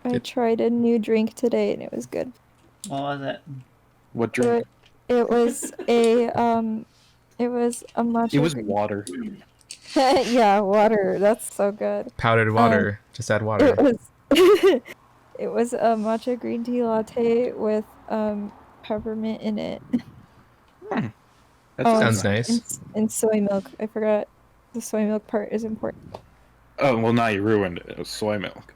I tried a new drink today and it was good. What was it? What drink? It was a matcha. It was water. Yeah, water. That's so good. Powdered water. Just add water. It was it was a matcha green tea latte with peppermint in it. That sounds nice. And soy milk. I forgot the soy milk part is important. Oh, well, now you ruined it. It was soy milk.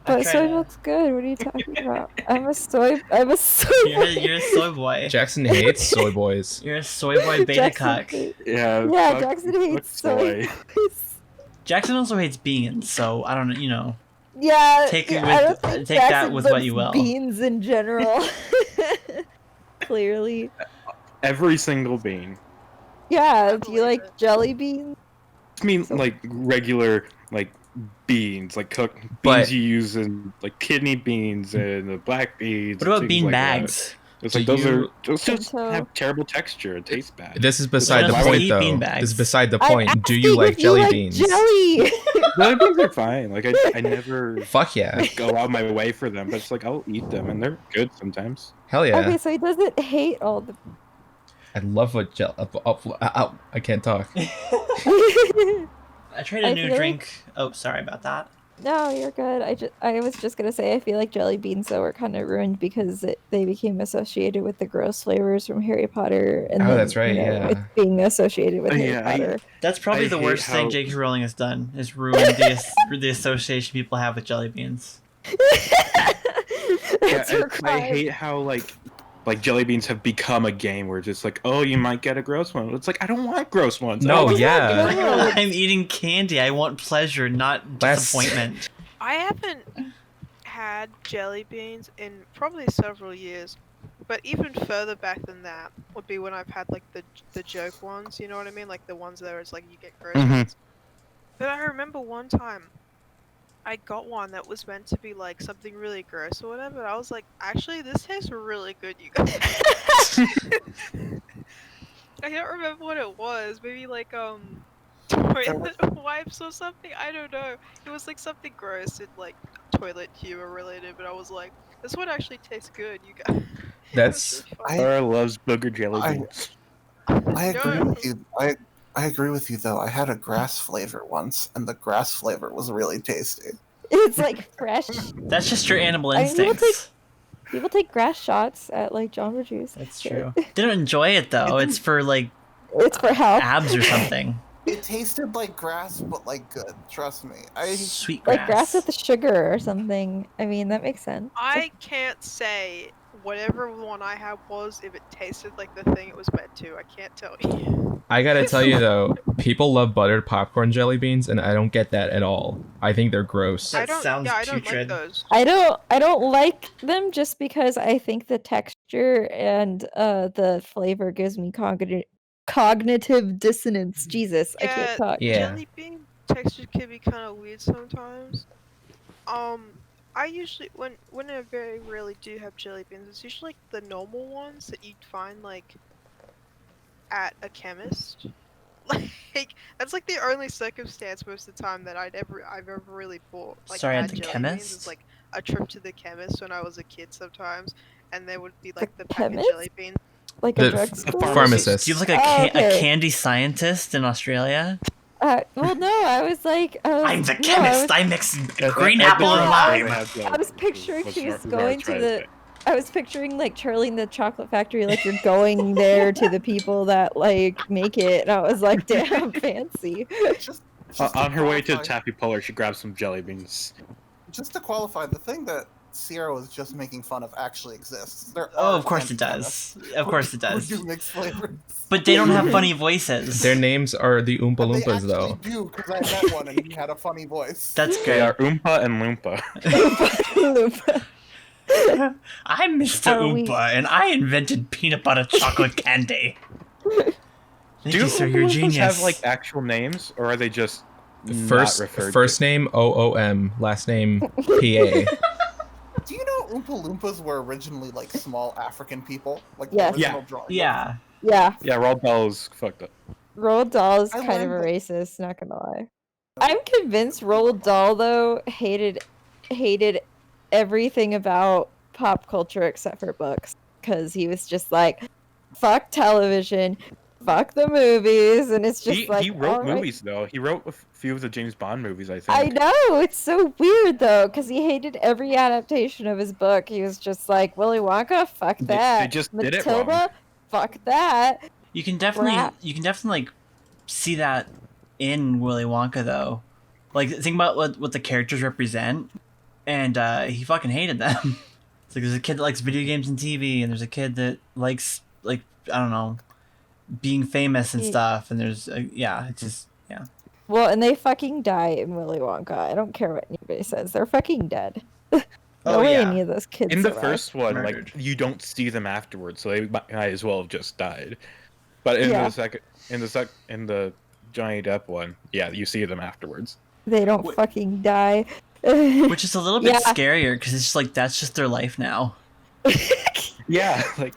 But soy milk's good. What are you talking about? I'm a soy You're boy. a soy boy. Jackson hates soy boys. You're a soy boy beta cuck. Yeah, Jackson hates soy boys. Jackson also hates beans, so I don't know, you know. Yeah, Take Jackson that with what you will. Beans in general. Clearly. Every single bean. Yeah, do you like jelly beans? I mean, like regular, like beans, like cooked beans you use in like kidney beans and the black beans. What about bean like bags? It's like those just have terrible texture and taste bad. This is beside the point, though. This is beside the point. Do you like jelly beans? Jelly. Jelly beans are fine. Like I never. Fuck yeah. Go out my way for them, but it's like I'll eat them and they're good sometimes. Hell yeah. Okay, so he doesn't hate all the. I love what I can't talk. I tried a new drink. Oh, sorry about that. No, you're good. I was just gonna say I feel like jelly beans though were kind of ruined because they became associated with the gross flavors from Harry Potter, and that's right, with being associated with Harry Potter. That's probably the worst thing J.K. Rowling has done is ruin the association people have with jelly beans. That's her crime. I hate how like jelly beans have become a game where it's just like, oh, you might get a gross one. It's like I don't want gross ones. No, yeah. I'm eating candy. I want pleasure, not disappointment. I haven't had jelly beans in probably several years, but even further back than that would be when I've had like the joke ones. You know what I mean? Like the ones that it's like you get gross ones. But I remember one time I got one that was meant to be like something really gross or whatever, but I was like, actually, this tastes really good, you guys. I don't remember what it was. Maybe like toilet wipes or something. I don't know. It was like something gross and like toilet humor related, but I was like, this one actually tastes good, you guys. That's Laura loves booger jelly beans. I agree with you. I agree with you though. I had a grass flavor once, and the grass flavor was really tasty. It's like fresh. That's just your animal instincts. People take grass shots at like Jamba Juice. That's true. They don't enjoy it though. It's for like. It's for health. Abs or something. It tasted like grass, but like good. Trust me. Sweet grass. Like grass with the sugar or something. I mean, that makes sense. I can't say whatever one I had was if it tasted like the thing it was meant to. I can't tell you. I gotta tell you though, people love buttered popcorn jelly beans, and I don't get that at all. I think they're gross. That sounds putrid. Like those. I don't like them just because I think the texture and the flavor gives me cognitive dissonance. Jesus, I can't talk. Yeah. Jelly bean texture can be kind of weird sometimes. I usually when I very rarely do have jelly beans, it's usually like the normal ones that you'd find like at a chemist. Like that's like the only circumstance most of the time that I've ever really bought. Like, sorry, at had the jelly chemist? beans. It's like a trip to the chemist when I was a kid sometimes, and there would be like the chemist? packaged jelly beans. Like a drugstore? Pharmacist. Do you have like a candy scientist in Australia? Well, no, I was like... I'm the chemist! I mix green apple and lime! I was picturing she was going to the... I was picturing, like, Charlie in the Chocolate Factory, like, you're going there to the people that, like, make it, and I was like, damn, fancy. Just on her way to Taffy Puller, she grabs some jelly beans. Just to qualify, the thing that Sierra was just making fun of actually exists. Of course it does. Of course it does. Do mixed flavors. But they don't have funny voices. Their names are the Oompa Loompas, though. They do, because I met one and he had a funny voice. That's good. They are Oompa and Loompa. Loompa. I'm Mr. Oompa, and I invented peanut butter chocolate candy. Thank you, sir. You're a genius. Have like actual names, or are they just first name OOM, last name PA? Do you know Oompa Loompas were originally like small African people? Like Yes. the original drawing? Yeah. Yeah. Yeah, Roald Dahl is fucked up. Roald Dahl is I kind of a learned that- racist, not gonna lie. I'm convinced Roald Dahl, though, hated everything about pop culture except for books, because he was just like, fuck television, fuck the movies, and it's just he wrote movies though. He wrote a few of the James Bond movies, I think. I know, it's so weird though, because he hated every adaptation of his book. He was just like, Willy Wonka, fuck that. They just did it Matilda, wrong. fuck that. You can definitely like see that in Willy Wonka though. Like think about what the characters represent, and he fucking hated them. It's like there's a kid that likes video games and TV, and there's a kid that likes like I don't know, being famous and stuff. And there's it's just yeah. Well, and they fucking die in Willy Wonka. I don't care what anybody says. They're fucking dead. No way any of those kids in the survive. first one, like you don't see them afterwards, so they might as well have just died. But in the second, in the Johnny Depp one, yeah, you see them afterwards. They don't fucking die. Which is a little bit scarier because it's just like that's just their life now. Yeah, like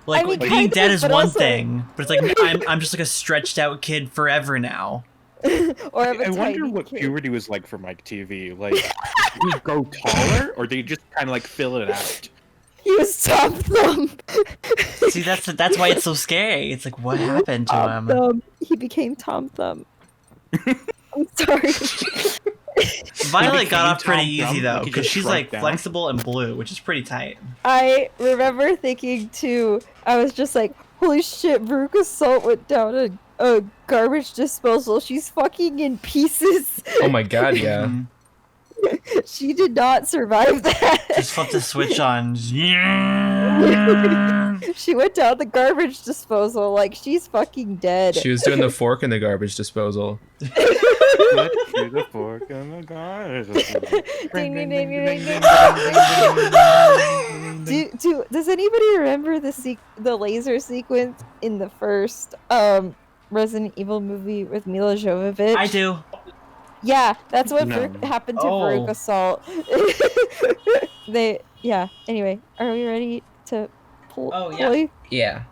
I mean, being dead is one also... thing, but it's like I'm just like a stretched out kid forever now. Or I wonder what puberty was like for Mike TV. Like, did he go taller, or did he just kind of like fill it out? He was Tom Thumb. See, that's why it's so scary. It's like, what happened to him? He became Tom Thumb. I'm sorry. Violet got off pretty easy though, because she's like flexible and blue, which is pretty tight. I remember thinking too. I was just like, "Holy shit!" Veruca Salt went down a garbage disposal. She's fucking in pieces. Oh my god, yeah. She did not survive that. Just flipped the switch on. She went down the garbage disposal like she's fucking dead. She was doing the fork in the garbage disposal. Let's do the fork in the garbage disposal. Ding, ding, ding, ding, ding, ding. Does anybody remember the laser sequence in the first Resident Evil movie with Mila Jovovich? I do. Yeah, that's what happened to Veruca Salt. Anyway, are we ready to play? Yeah.